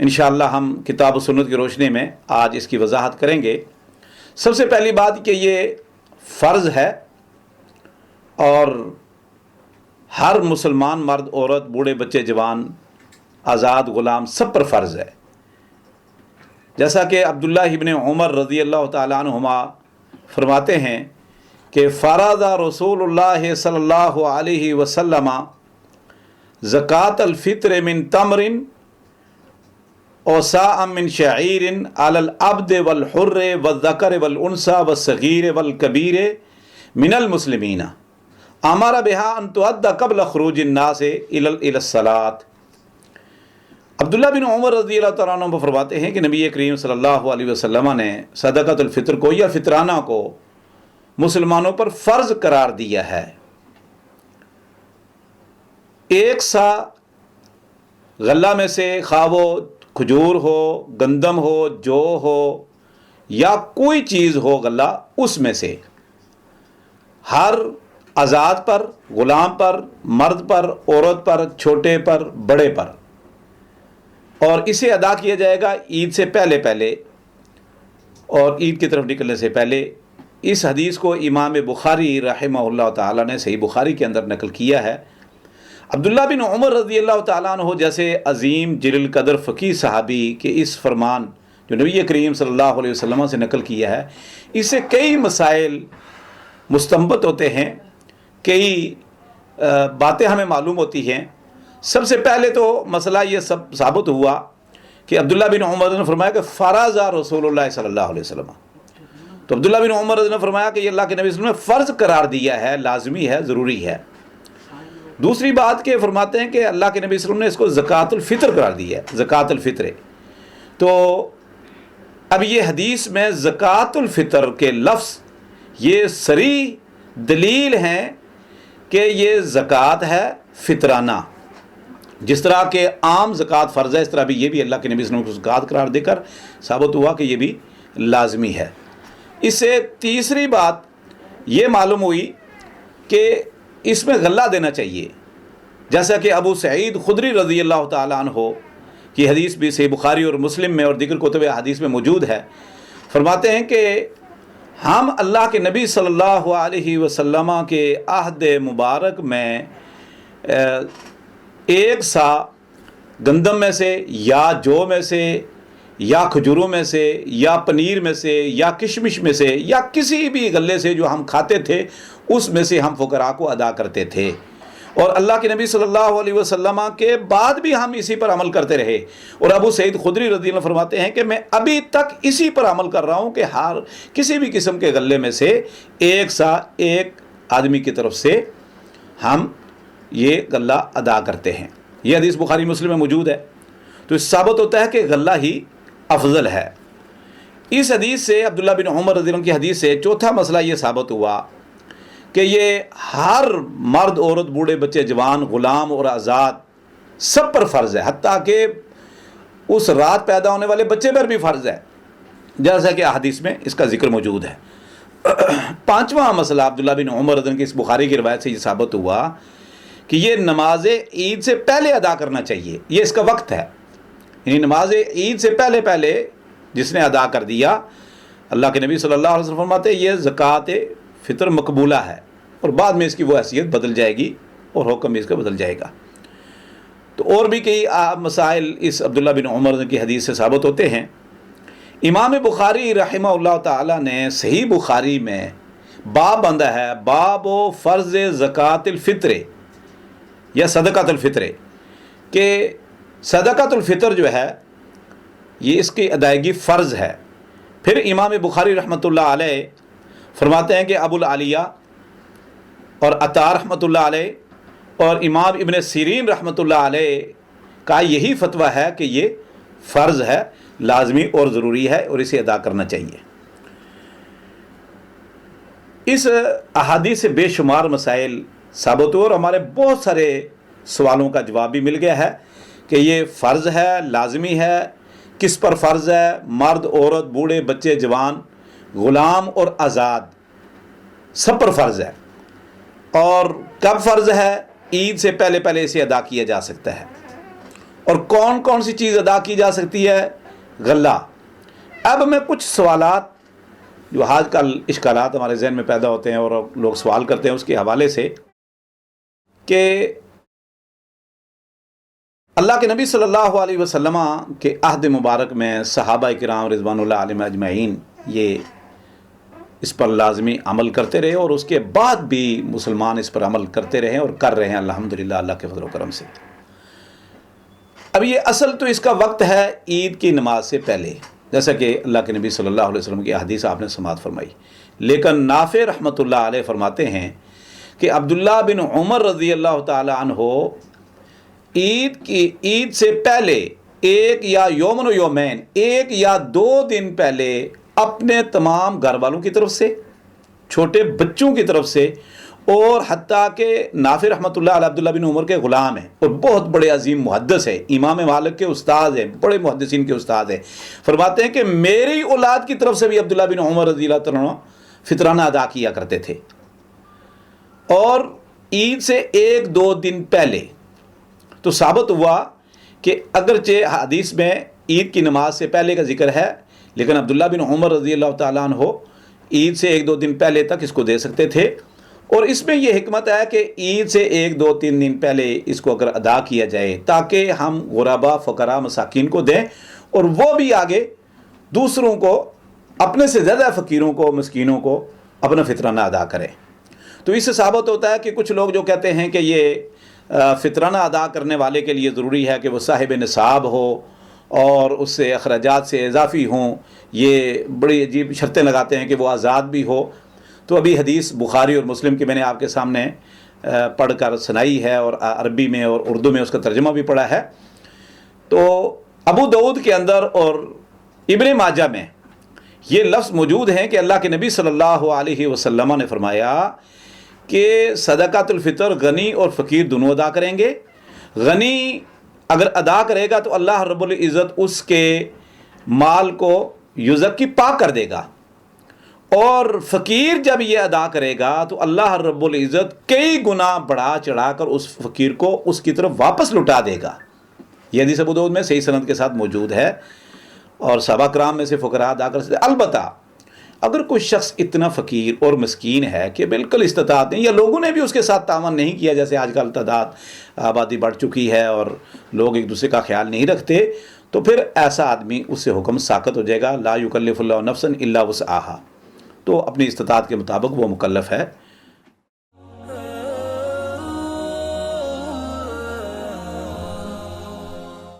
انشاءاللہ ہم کتاب و سنت کی روشنی میں آج اس کی وضاحت کریں گے۔ سب سے پہلی بات کہ یہ فرض ہے اور ہر مسلمان مرد عورت بوڑھے بچے جوان آزاد غلام سب پر فرض ہے، جیسا کہ عبداللہ ابن عمر رضی اللہ تعالیٰ عنہما فرماتے ہیں کہ فرض رسول اللہ صلی اللہ علیہ وسلم زکوٰۃ الفطر من تمر وصاع من شعیر علی العبد والحر والذکر والانثى والصغیر والکبیر من المسلمین امر بها ان تؤدى قبل خروج الناس الى الصلاۃ۔ عبداللہ بن عمر رضی اللہ تعالیٰ عنہ فرماتے ہیں کہ نبی کریم صلی اللہ علیہ وسلم نے صدقۃ الفطر کو یا فطرانہ کو مسلمانوں پر فرض قرار دیا ہے۔ ایک سا غلہ میں سے خواہ وہ کھجور ہو، گندم ہو، جو ہو یا کوئی چیز ہو غلہ، اس میں سے ہر آزاد پر، غلام پر، مرد پر، عورت پر، چھوٹے پر، بڑے پر، اور اسے ادا کیا جائے گا عید سے پہلے پہلے اور عید کی طرف نکلنے سے پہلے۔ اس حدیث کو امام بخاری رحمہ اللہ تعالیٰ نے صحیح بخاری کے اندر نقل کیا ہے۔ عبداللہ بن عمر رضی اللہ تعالیٰ عنہ جیسے عظیم جلیل قدر فقیہ صحابی کے اس فرمان جو نبی کریم صلی اللہ علیہ وسلم سے نقل کیا ہے، اس سے کئی مسائل مستنبط ہوتے ہیں، کئی باتیں ہمیں معلوم ہوتی ہیں۔ سب سے پہلے تو مسئلہ یہ سب ثابت ہوا کہ عبداللہ بن عمر نے فرمایا کہ فرض رسول اللہ صلی اللہ علیہ وسلم، تو عبداللہ بن عمر نے فرمایا کہ یہ اللہ کے نبی صلی اللہ علیہ وسلم نے فرض قرار دیا ہے، لازمی ہے، ضروری ہے۔ دوسری بات کہ فرماتے ہیں کہ اللہ کے نبی صلی اللہ علیہ وسلم نے اس کو زکوٰۃ الفطر قرار دیا ہے، زکوٰۃ الفطر۔ تو اب یہ حدیث میں زکوٰۃ الفطر کے لفظ یہ صریح دلیل ہیں کہ یہ زکوٰۃ ہے فطرانہ، جس طرح کہ عام زکوٰۃ فرض ہے، اس طرح بھی یہ بھی اللہ کے نبی صلی اللہ علیہ وسلم کو زکوٰۃ قرار دے کر ثابت ہوا کہ یہ بھی لازمی ہے۔ اس سے تیسری بات یہ معلوم ہوئی کہ اس میں غلہ دینا چاہیے، جیسا کہ ابو سعید خدری رضی اللہ تعالیٰ عنہ کی حدیث بھی صحیح بخاری اور مسلم میں اور دیگر کتب حدیث میں موجود ہے۔ فرماتے ہیں کہ ہم اللہ کے نبی صلی اللہ علیہ وسلم کے عہد مبارک میں ایک سا گندم میں سے یا جو میں سے یا کھجوروں میں سے یا پنیر میں سے یا کشمش میں سے یا کسی بھی غلے سے جو ہم کھاتے تھے اس میں سے ہم فقراء کو ادا کرتے تھے، اور اللہ کے نبی صلی اللہ علیہ وسلم کے بعد بھی ہم اسی پر عمل کرتے رہے۔ اور ابو سعید خدری رضی اللہ عنہ فرماتے ہیں کہ میں ابھی تک اسی پر عمل کر رہا ہوں کہ ہر کسی بھی قسم کے غلے میں سے ایک سا ایک آدمی کی طرف سے ہم یہ غلہ ادا کرتے ہیں۔ یہ حدیث بخاری مسلم میں موجود ہے، تو اس ثابت ہوتا ہے کہ غلہ ہی افضل ہے۔ اس حدیث سے عبداللہ بن عمر رضی اللہ عنہ کی حدیث سے چوتھا مسئلہ یہ ثابت ہوا کہ یہ ہر مرد عورت بوڑھے بچے جوان غلام اور آزاد سب پر فرض ہے، حتیٰ کہ اس رات پیدا ہونے والے بچے پر بھی فرض ہے، جیسا کہ احادیث میں اس کا ذکر موجود ہے۔ پانچواں مسئلہ عبداللہ بن عمر رضی اللہ عنہ کی اس بخاری کی روایت سے یہ ثابت ہوا کہ یہ نماز عید سے پہلے ادا کرنا چاہیے، یہ اس کا وقت ہے، یعنی نماز عید سے پہلے پہلے جس نے ادا کر دیا، اللہ کے نبی صلی اللہ علیہ وسلم فرماتے ہیں یہ زکوٰۃ فطر مقبولہ ہے، اور بعد میں اس کی وہ حیثیت بدل جائے گی اور حکم بھی اس کا بدل جائے گا۔ تو اور بھی کئی مسائل اس عبداللہ بن عمر کی حدیث سے ثابت ہوتے ہیں۔ امام بخاری رحمہ اللہ تعالیٰ نے صحیح بخاری میں باب باندھا ہے، باب و فرض زکوٰۃ الفطر یا صدقۃ الفطر، کہ صدقۃ الفطر جو ہے یہ اس کی ادائیگی فرض ہے۔ پھر امام بخاری رحمۃ اللہ علیہ فرماتے ہیں کہ ابو العالیہ اور عطا رحمۃ اللہ علیہ اور امام ابن سیرین رحمۃ اللہ علیہ کا یہی فتویٰ ہے کہ یہ فرض ہے، لازمی اور ضروری ہے، اور اسے ادا کرنا چاہیے۔ اس احادیث سے بے شمار مسائل ثابت ہوئے اور ہمارے بہت سارے سوالوں کا جواب بھی مل گیا ہے کہ یہ فرض ہے، لازمی ہے، کس پر فرض ہے، مرد عورت بوڑھے بچے جوان غلام اور آزاد سب پر فرض ہے، اور کب فرض ہے؟ عید سے پہلے پہلے اسے ادا کیا جا سکتا ہے۔ اور کون کون سی چیز ادا کی جا سکتی ہے؟ غلہ۔ اب میں کچھ سوالات جو آج کل اشکالات ہمارے ذہن میں پیدا ہوتے ہیں اور لوگ سوال کرتے ہیں اس کے حوالے سے، کہ اللہ کے نبی صلی اللہ علیہ وسلم کے عہد مبارک میں صحابہ کرام رضوان اللہ علیہم اجمعین یہ اس پر لازمی عمل کرتے رہے، اور اس کے بعد بھی مسلمان اس پر عمل کرتے رہے اور کر رہے ہیں الحمدللہ اللہ کے فضل و کرم سے۔ اب یہ اصل تو اس کا وقت ہے عید کی نماز سے پہلے، جیسا کہ اللہ کے نبی صلی اللہ علیہ وسلم کی حدیث آپ نے سماعت فرمائی، لیکن نافع رحمۃ اللہ علیہ فرماتے ہیں کہ عبداللہ بن عمر رضی اللہ تعالی عنہ عید سے پہلے ایک یا یومن و یومین، ایک یا 2 دن پہلے اپنے تمام گھر والوں کی طرف سے، چھوٹے بچوں کی طرف سے، اور حتیٰ کہ نافع رحمۃ اللہ علیہ عبداللہ بن عمر کے غلام ہیں اور بہت بڑے عظیم محدث ہیں، امام مالک کے استاد ہیں، بڑے محدثین کے استاد ہیں، فرماتے ہیں کہ میری اولاد کی طرف سے بھی عبداللہ بن عمر رضی اللہ عنہ فطرانہ ادا کیا کرتے تھے، اور عید سے 1-2 دن پہلے۔ تو ثابت ہوا کہ اگرچہ حدیث میں عید کی نماز سے پہلے کا ذکر ہے، لیکن عبداللہ بن عمر رضی اللہ تعالیٰ عنہ عید سے 1-2 دن پہلے تک اس کو دے سکتے تھے، اور اس میں یہ حکمت ہے کہ عید سے 1-2-3 دن پہلے اس کو اگر ادا کیا جائے تاکہ ہم غربا، فقراء، مساکین کو دیں، اور وہ بھی آگے دوسروں کو، اپنے سے زیادہ فقیروں کو، مسکینوں کو اپنا فطرانہ ادا کریں۔ تو اس سے ثابت ہوتا ہے کہ کچھ لوگ جو کہتے ہیں کہ یہ فطرانہ ادا کرنے والے کے لیے ضروری ہے کہ وہ صاحب نصاب ہو اور اس سے اخراجات سے اضافی ہوں، یہ بڑی عجیب شرطیں لگاتے ہیں کہ وہ آزاد بھی ہو۔ تو ابھی حدیث بخاری اور مسلم کی میں نے آپ کے سامنے پڑھ کر سنائی ہے، اور عربی میں اور اردو میں اس کا ترجمہ بھی پڑھا ہے۔ تو ابو داؤد کے اندر اور ابن ماجہ میں یہ لفظ موجود ہیں کہ اللہ کے نبی صلی اللہ علیہ وسلم نے فرمایا کہ صدقۃ الفطر غنی اور فقیر دونوں ادا کریں گے۔ غنی اگر ادا کرے گا تو اللہ رب العزت اس کے مال کو یزکی پاک کر دے گا، اور فقیر جب یہ ادا کرے گا تو اللہ رب العزت کئی گنا بڑھا چڑھا کر اس فقیر کو اس کی طرف واپس لٹا دے گا۔ یہ حدیث ابو داؤد میں صحیح سند کے ساتھ موجود ہے، اور صحابہ کرام میں سے فقراء ادا کر سکتے۔ البتہ اگر کوئی شخص اتنا فقیر اور مسکین ہے کہ بالکل استطاعت نہیں، یا لوگوں نے بھی اس کے ساتھ تعاون نہیں کیا، جیسے آج کل تعداد آبادی بڑھ چکی ہے اور لوگ ایک دوسرے کا خیال نہیں رکھتے، تو پھر ایسا آدمی اس سے حکم ساقط ہو جائے گا، لا یکلف اللہ نفسا الا وسعہا، تو اپنی استطاعت کے مطابق وہ مکلف ہے